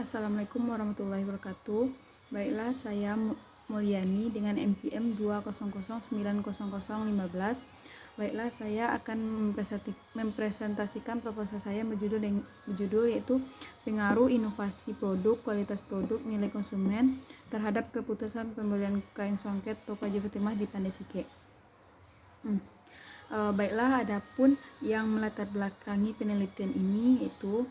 Assalamualaikum warahmatullahi wabarakatuh. Baiklah, saya Mulyani dengan NPM 200900015. Baiklah, saya akan mempresentasikan proposal saya berjudul yaitu pengaruh inovasi produk, kualitas produk, nilai konsumen terhadap keputusan pembelian kain songket toko Haji Fatimah di Pandai Sike. Baiklah, adapun yang melatar belakangi penelitian ini yaitu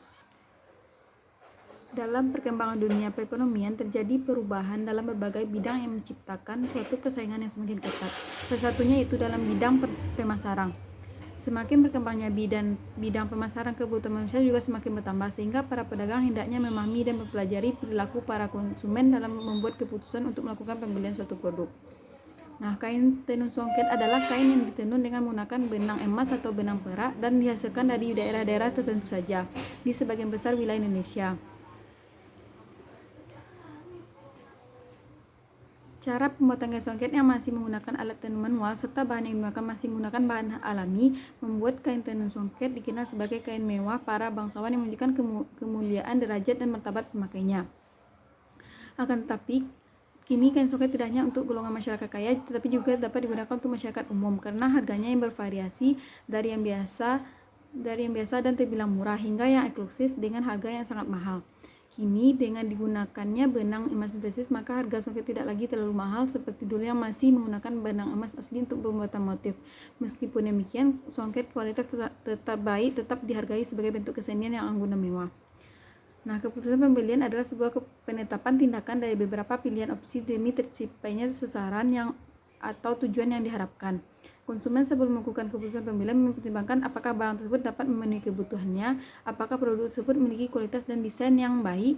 dalam perkembangan dunia perekonomian terjadi perubahan dalam berbagai bidang yang menciptakan suatu persaingan yang semakin ketat. Salah satunya itu dalam bidang pemasaran. Semakin berkembangnya bidang pemasaran, kebutuhan manusia juga semakin bertambah, sehingga para pedagang hendaknya memahami dan mempelajari perilaku para konsumen dalam membuat keputusan untuk melakukan pembelian suatu produk. Nah, kain tenun songket adalah kain yang ditenun dengan menggunakan benang emas atau benang perak dan dihasilkan dari daerah-daerah tertentu saja di sebagian besar wilayah Indonesia. Cara pembuatan kain songket yang masih menggunakan alat tenun manual serta bahan yang digunakan masih menggunakan bahan alami membuat kain tenun songket dikenal sebagai kain mewah para bangsawan yang menunjukkan kemuliaan, derajat, dan martabat pemakainya. Akan tetapi, kini kain songket tidak hanya untuk golongan masyarakat kaya, tetapi juga dapat digunakan untuk masyarakat umum karena harganya yang bervariasi dari yang biasa dan terbilang murah hingga yang eksklusif dengan harga yang sangat mahal. Kini dengan digunakannya benang emas sintetis, maka harga songket tidak lagi terlalu mahal seperti dulu yang masih menggunakan benang emas asli untuk pembuatan motif. Meskipun demikian, songket kualitas tetap baik tetap dihargai sebagai bentuk kesenian yang angguna mewah. Nah, keputusan pembelian adalah sebuah penetapan tindakan dari beberapa pilihan opsi demi tercapainya sasaran atau tujuan yang diharapkan. Konsumen sebelum melakukan keputusan pembelian mempertimbangkan apakah barang tersebut dapat memenuhi kebutuhannya, apakah produk tersebut memiliki kualitas dan desain yang baik,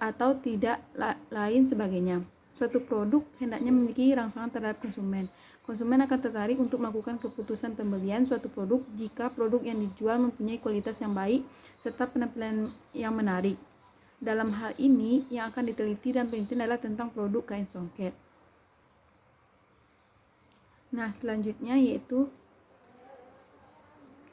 atau tidak lain sebagainya. Suatu produk hendaknya memiliki rangsangan terhadap konsumen. Konsumen akan tertarik untuk melakukan keputusan pembelian suatu produk jika produk yang dijual mempunyai kualitas yang baik serta penampilan yang menarik. Dalam hal ini, yang akan diteliti dan penelitian adalah tentang produk kain songket. Nah, selanjutnya yaitu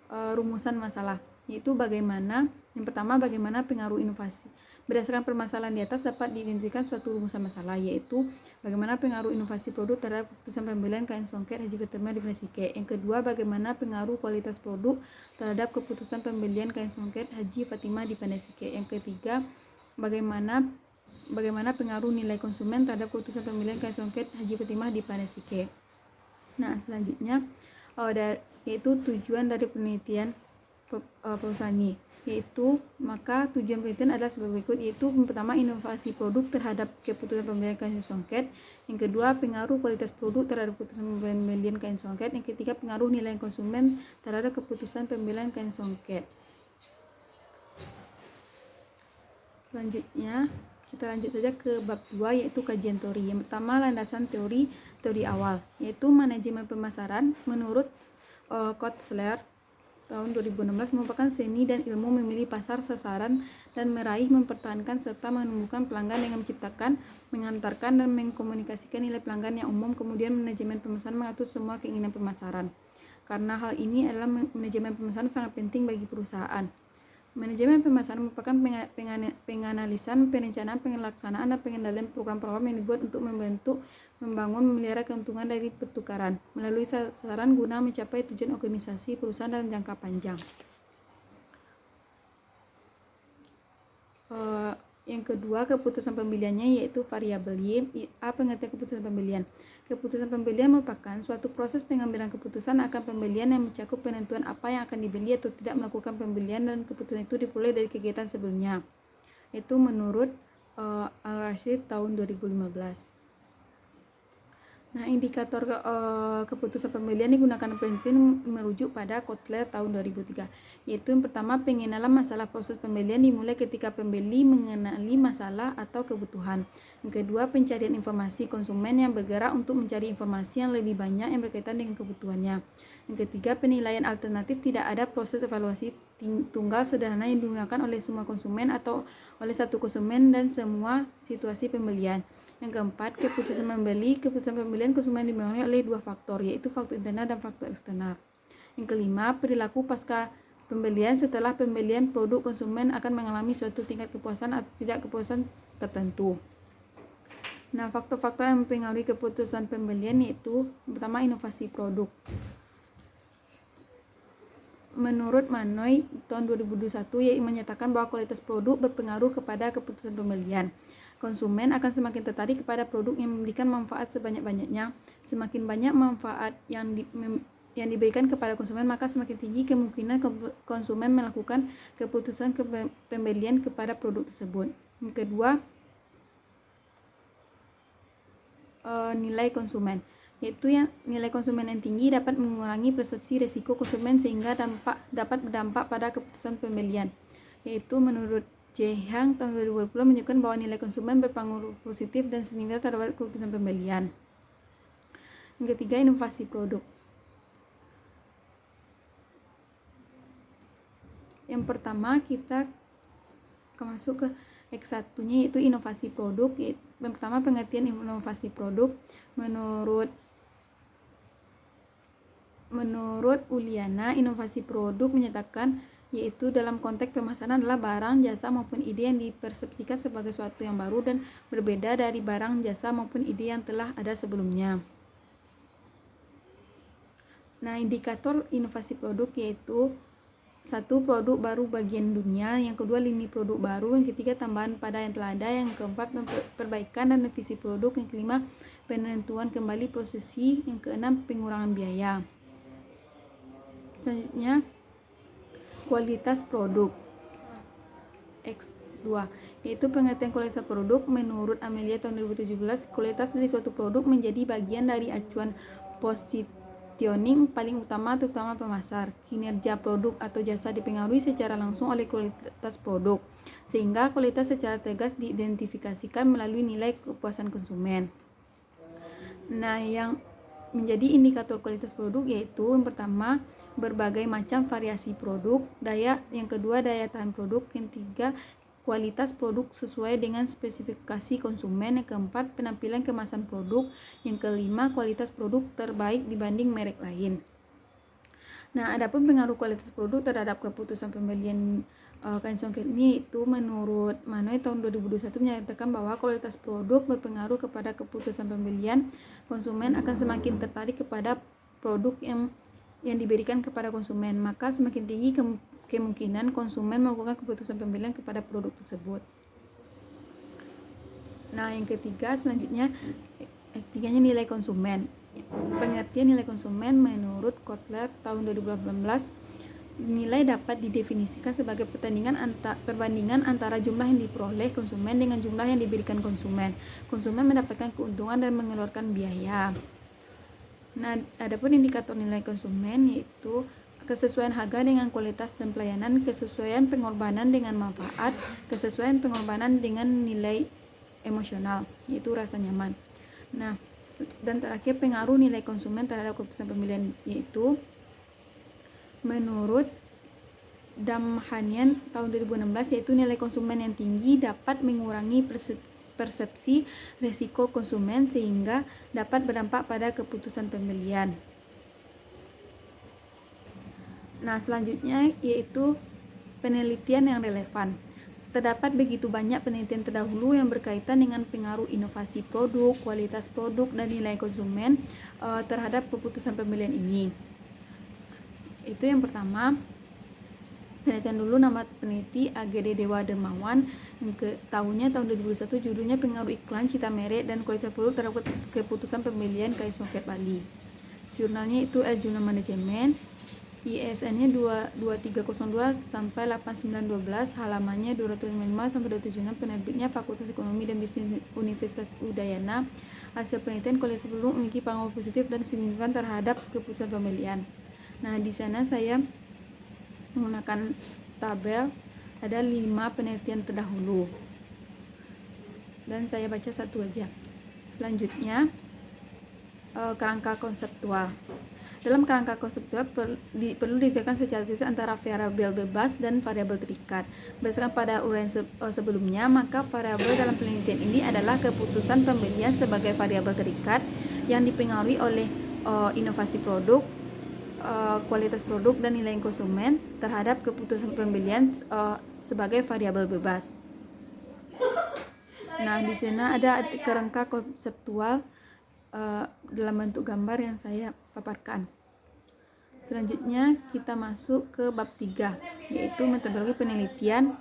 rumusan masalah, yaitu yang pertama bagaimana pengaruh inovasi. Berdasarkan permasalahan di atas dapat diidentifikasikan suatu rumusan masalah, yaitu bagaimana pengaruh inovasi produk terhadap keputusan pembelian kain songket Haji Fatimah di Pandai Sike. Yang kedua, bagaimana pengaruh kualitas produk terhadap keputusan pembelian kain songket Haji Fatimah di Pandai Sike. Yang ketiga, bagaimana pengaruh nilai konsumen terhadap keputusan pembelian kain songket Haji Fatimah di Pandai Sike. Nah, selanjutnya yaitu tujuan dari penelitian perusahaan ini, yaitu maka tujuan penelitian adalah sebagai berikut, yaitu yang pertama inovasi produk terhadap keputusan pembelian kain songket, yang kedua pengaruh kualitas produk terhadap keputusan pembelian kain songket, yang ketiga pengaruh nilai konsumen terhadap keputusan pembelian kain songket. Selanjutnya kita lanjut saja ke bab 2, yaitu kajian teori. Yang pertama, landasan teori awal, yaitu manajemen pemasaran menurut Kotler tahun 2016 merupakan seni dan ilmu memilih pasar sasaran dan meraih, mempertahankan serta menumbuhkan pelanggan dengan menciptakan, mengantarkan dan mengkomunikasikan nilai pelanggan yang umum. Kemudian manajemen pemasaran mengatur semua keinginan pemasaran. Karena hal ini adalah manajemen pemasaran sangat penting bagi perusahaan. Manajemen pemasaran merupakan penganalisan, perencanaan, pelaksanaan, dan pengendalian program-program yang dibuat untuk membangun, memelihara keuntungan dari pertukaran melalui sasaran guna mencapai tujuan organisasi perusahaan dalam jangka panjang. Yang kedua, keputusan pembeliannya yaitu variabel Y. Apa pengertian keputusan pembelian? Keputusan pembelian merupakan suatu proses pengambilan keputusan akan pembelian yang mencakup penentuan apa yang akan dibeli atau tidak melakukan pembelian, dan keputusan itu dimulai dari kegiatan sebelumnya. Itu menurut Al-Rashid tahun 2015. Nah, indikator keputusan pembelian digunakan penelitian merujuk pada Kotler tahun 2003, yaitu yang pertama pengenalan masalah. Proses pembelian dimulai ketika pembeli mengenali masalah atau kebutuhan. Yang kedua, pencarian informasi. Konsumen yang bergerak untuk mencari informasi yang lebih banyak yang berkaitan dengan kebutuhannya. Yang ketiga, penilaian alternatif. Tidak ada proses evaluasi tunggal sederhana yang digunakan oleh semua konsumen atau oleh satu konsumen dan semua situasi pembelian. Yang keempat, keputusan pembelian konsumen dipengaruhi oleh dua faktor, yaitu faktor internal dan faktor eksternal. Yang kelima, perilaku pasca pembelian. Setelah pembelian produk, konsumen akan mengalami suatu tingkat kepuasan atau tidak kepuasan tertentu. Nah, faktor-faktor yang mempengaruhi keputusan pembelian yaitu pertama, inovasi produk. Menurut Manoy tahun 2021 ia menyatakan bahwa kualitas produk berpengaruh kepada keputusan pembelian. Konsumen akan semakin tertarik kepada produk yang memberikan manfaat sebanyak-banyaknya. Semakin banyak manfaat yang diberikan kepada konsumen, maka semakin tinggi kemungkinan konsumen melakukan keputusan pembelian kepada produk tersebut. Yang kedua, nilai konsumen, yaitu yang nilai konsumen yang tinggi dapat mengurangi persepsi risiko konsumen sehingga dapat berdampak pada keputusan pembelian. Yaitu menurut Jehang tahun 2020 menunjukkan bahwa nilai konsumen berpengaruh positif dan signifikan terhadap keputusan pembelian. Yang ketiga, inovasi produk. Yang pertama kita akan masuk ke X1-nya yaitu inovasi produk. Yang pertama, pengertian inovasi produk menurut Uliana, inovasi produk menyatakan yaitu dalam konteks pemasaran adalah barang, jasa maupun ide yang dipersepsikan sebagai sesuatu yang baru dan berbeda dari barang, jasa maupun ide yang telah ada sebelumnya. Nah, indikator inovasi produk yaitu satu, produk baru bagian dunia, yang kedua, lini produk baru, yang ketiga, tambahan pada yang telah ada, yang keempat, perbaikan dan revisi produk, yang kelima, penentuan kembali posisi, yang keenam, pengurangan biaya. Selanjutnya, kualitas produk. X2 yaitu pengertian kualitas produk. Menurut Amelia tahun 2017, kualitas dari suatu produk menjadi bagian dari acuan positioning paling utama terutama pemasar. Kinerja produk atau jasa dipengaruhi secara langsung oleh kualitas produk, sehingga kualitas secara tegas diidentifikasikan melalui nilai kepuasan konsumen. Nah, yang menjadi indikator kualitas produk yaitu yang pertama, berbagai macam variasi produk, yang kedua, daya tahan produk, yang ketiga, kualitas produk sesuai dengan spesifikasi konsumen, yang keempat, penampilan kemasan produk, yang kelima, kualitas produk terbaik dibanding merek lain. Nah, adapun pengaruh kualitas produk terhadap keputusan pembelian kain songket ini itu menurut Manoy tahun 2021 menyatakan bahwa kualitas produk berpengaruh kepada keputusan pembelian. Konsumen akan semakin tertarik kepada produk yang diberikan kepada konsumen, maka semakin tinggi kemungkinan konsumen melakukan keputusan pembelian kepada produk tersebut. Nah, yang ketiga selanjutnya, ketiganya nilai konsumen. Pengertian nilai konsumen menurut Kotler tahun 2018, nilai dapat didefinisikan sebagai perbandingan antara jumlah yang diperoleh konsumen dengan jumlah yang diberikan konsumen. Konsumen mendapatkan keuntungan dan mengeluarkan biaya. Nah, adapun indikator nilai konsumen yaitu kesesuaian harga dengan kualitas dan pelayanan, kesesuaian pengorbanan dengan manfaat, kesesuaian pengorbanan dengan nilai emosional, yaitu rasa nyaman. Nah, dan terakhir, pengaruh nilai konsumen terhadap keputusan pembelian yaitu menurut Damhanian tahun 2016 yaitu nilai konsumen yang tinggi dapat mengurangi persepsi risiko konsumen sehingga dapat berdampak pada keputusan pembelian. Nah, selanjutnya yaitu penelitian yang relevan. Terdapat begitu banyak penelitian terdahulu yang berkaitan dengan pengaruh inovasi produk, kualitas produk, dan nilai konsumen terhadap keputusan pembelian ini. Itu yang pertama. Penelitian dulu, nama peneliti AGD Dewa Dermawan, yang tahun 2021, judulnya pengaruh iklan, cita merek, dan kualitas produk terhadap keputusan pembelian kain songket Bali. Jurnalnya itu Jurnal Manajemen, ISN-nya 2302 sampai 8912, halamannya 255 sampai 276, penerbitnya Fakultas Ekonomi dan Bisnis Universitas Udayana. Hasil penelitian kualitas produk memiliki pengaruh positif dan signifikan terhadap keputusan pembelian. Nah, di sana saya menggunakan tabel, ada 5 penelitian terdahulu dan saya baca satu aja. Selanjutnya, kerangka konseptual. Dalam kerangka konseptual perlu dijelaskan secara tertulis antara variabel bebas dan variabel terikat. Berdasarkan pada uraian sebelumnya, maka variabel dalam penelitian ini adalah keputusan pembelian sebagai variabel terikat yang dipengaruhi oleh inovasi produk, kualitas produk dan nilai konsumen terhadap keputusan pembelian sebagai variabel bebas. Nah, di sana ada kerangka konseptual dalam bentuk gambar yang saya paparkan. Selanjutnya kita masuk ke bab 3, yaitu metodologi penelitian.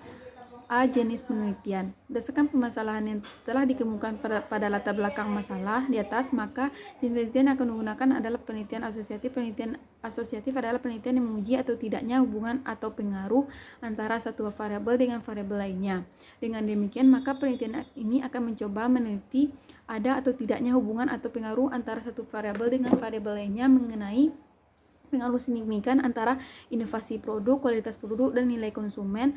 A. Jenis penelitian. Berdasarkan permasalahan yang telah dikemukakan pada latar belakang masalah di atas, maka jenis penelitian yang akan digunakan adalah penelitian asosiatif. Penelitian asosiatif adalah penelitian yang menguji atau tidaknya hubungan atau pengaruh antara satu variabel dengan variabel lainnya. Dengan demikian, maka penelitian ini akan mencoba meneliti ada atau tidaknya hubungan atau pengaruh antara satu variabel dengan variabel lainnya mengenai pengaruh signifikan antara inovasi produk, kualitas produk, dan nilai konsumen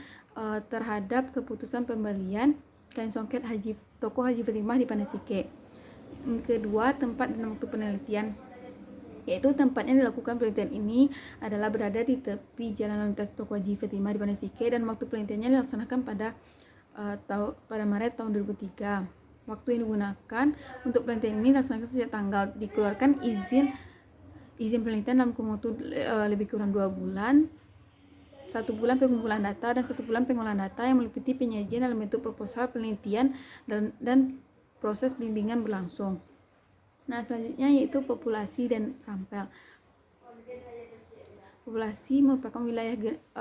terhadap keputusan pembelian kain songket toko Haji Fatimah di Pandai. Kedua, tempat dan waktu penelitian, yaitu tempatnya dilakukan penelitian ini adalah berada di tepi jalan lalu lintas toko Haji Fatimah di Pandai, dan waktu penelitiannya dilaksanakan pada Maret tahun 2003. Waktu yang digunakan untuk penelitian ini dilaksanakan sejak tanggal dikeluarkan izin penelitian dalam kurun waktu lebih kurang 2 bulan, 1 bulan pengumpulan data dan 1 bulan pengolahan data yang meliputi penyajian dalam bentuk proposal penelitian dan proses bimbingan berlangsung. Nah, selanjutnya yaitu populasi dan sampel. Populasi merupakan wilayah,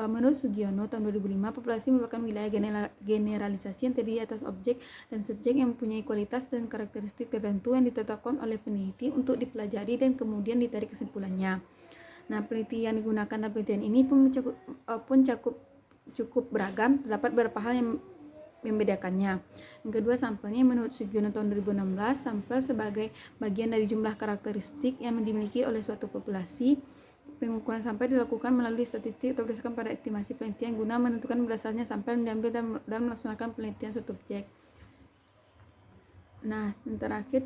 menurut Sugiono tahun 2005, populasi merupakan wilayah generalisasi yang terdiri atas objek dan subjek yang mempunyai kualitas dan karakteristik tertentu yang ditetapkan oleh peneliti untuk dipelajari dan kemudian ditarik kesimpulannya. Nah, peneliti yang digunakan dalam penelitian ini pun cukup beragam, terdapat beberapa hal yang membedakannya. Yang kedua, sampelnya menurut Sugiono tahun 2016, sampel sebagai bagian dari jumlah karakteristik yang dimiliki oleh suatu populasi. Pengukuran sampel dilakukan melalui statistik atau berdasarkan pada estimasi penelitian guna menentukan berdasarnya sampel yang diambil dalam melaksanakan penelitian suatu objek. Nah, yang terakhir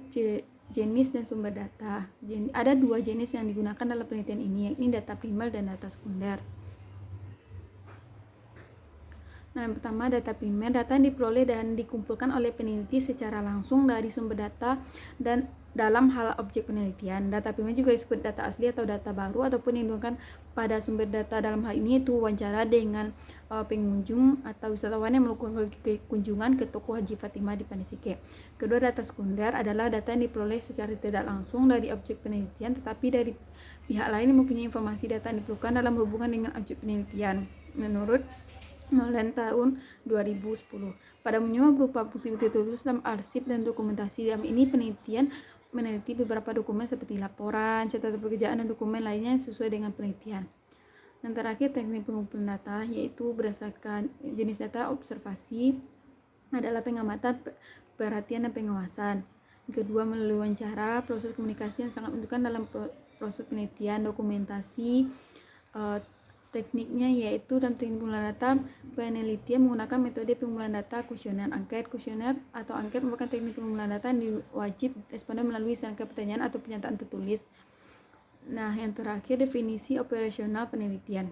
jenis dan sumber data. Ada 2 jenis yang digunakan dalam penelitian ini, yakni data primer dan data sekunder. Nah, yang pertama, data primer. Data yang diperoleh dan dikumpulkan oleh peneliti secara langsung dari sumber data dan dalam hal objek penelitian. Data primer juga disebut data asli atau data baru ataupun yang digunakan pada sumber data. Dalam hal ini itu wawancara dengan pengunjung atau wisatawan yang melakukan kunjungan ke toko Haji Fatimah di Pandai. Kedua, data sekunder adalah data yang diperoleh secara tidak langsung dari objek penelitian tetapi dari pihak lain yang mempunyai informasi data yang diperlukan dalam hubungan dengan objek penelitian. Menurut Nolan tahun 2010. Pada umumnya berupa bukti-bukti tertulis dalam arsip dan dokumentasi. Dalam ini penelitian meneliti beberapa dokumen seperti laporan, catatan pekerjaan, dan dokumen lainnya sesuai dengan penelitian. Dan terakhir, teknik pengumpulan data, yaitu berdasarkan jenis data observasi adalah pengamatan, perhatian, dan pengawasan. Kedua, melalui wawancara, proses komunikasi yang sangat menentukan dalam proses penelitian, dokumentasi. Tekniknya yaitu dalam teknik pengumpulan data, penelitian menggunakan metode pengumpulan data kuesioner angket. Kuesioner atau angket merupakan teknik pengumpulan data yang wajib responden melalui serangkaian pertanyaan atau pernyataan tertulis. Nah, yang terakhir, definisi operasional penelitian.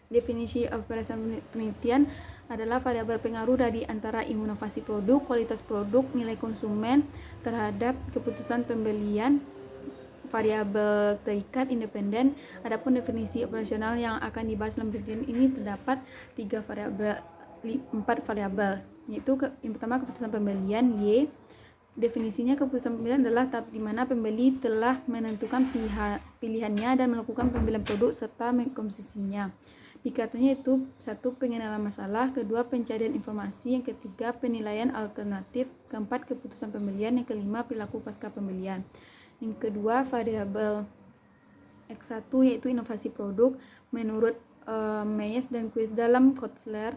Definisi operasional penelitian adalah variabel pengaruh dari antara inovasi produk, kualitas produk, nilai konsumen terhadap keputusan pembelian, variabel terikat independen. Adapun definisi operasional yang akan dibahas dalam penelitian ini terdapat 4 variabel, yaitu yang pertama keputusan pembelian Y. Definisinya, keputusan pembelian adalah tahap di mana pembeli telah menentukan pilihannya dan melakukan pembelian produk serta mengkonsumsinya. Indikatornya itu 1. Pengenalan masalah, kedua pencarian informasi, yang ketiga penilaian alternatif, keempat keputusan pembelian, yang kelima perilaku pasca pembelian. Yang kedua, variabel X1 yaitu inovasi produk. Menurut Meyers dan Quiz dalam Kotler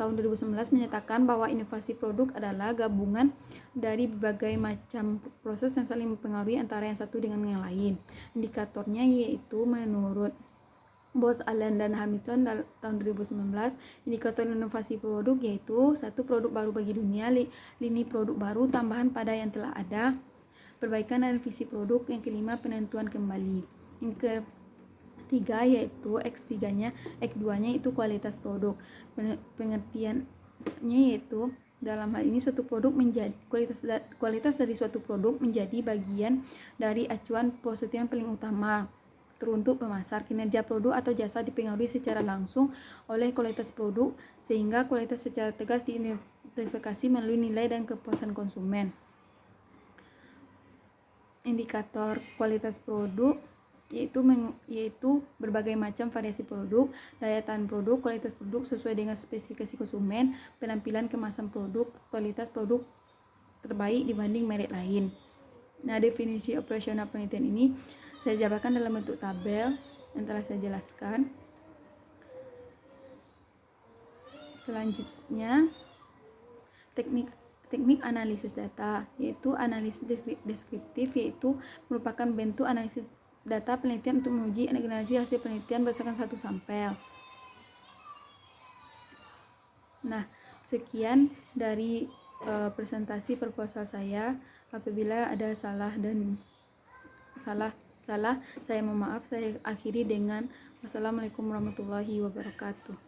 tahun 2019 menyatakan bahwa inovasi produk adalah gabungan dari berbagai macam proses yang saling mempengaruhi antara yang satu dengan yang lain. Indikatornya yaitu menurut Bose, Allen, dan Hamilton tahun 2019, indikator inovasi produk yaitu 1. Produk baru bagi dunia, lini produk baru, tambahan pada yang telah ada, perbaikan dan visi produk. Yang kelima, penentuan kembali. Yang ketiga yaitu X2-nya itu kualitas produk. Pengertiannya yaitu dalam hal ini suatu produk menjadi kualitas dari suatu produk menjadi bagian dari acuan positif yang paling utama. teruntuk pemasar. Kinerja produk atau jasa dipengaruhi secara langsung oleh kualitas produk, sehingga kualitas secara tegas diidentifikasi melalui nilai dan kepuasan konsumen. Indikator kualitas produk yaitu berbagai macam variasi produk, daya tahan produk, kualitas produk sesuai dengan spesifikasi konsumen, penampilan kemasan produk, kualitas produk terbaik dibanding merek lain. Nah, definisi operasional penelitian ini saya jabarkan dalam bentuk tabel yang telah saya jelaskan. Selanjutnya, teknik analisis data, yaitu analisis deskriptif, yaitu merupakan bentuk analisis data penelitian untuk menguji generasi hasil penelitian berdasarkan satu sampel. Nah, sekian dari presentasi proposal saya. Apabila ada salah saya mohon maaf. Saya akhiri dengan wassalamualaikum warahmatullahi wabarakatuh.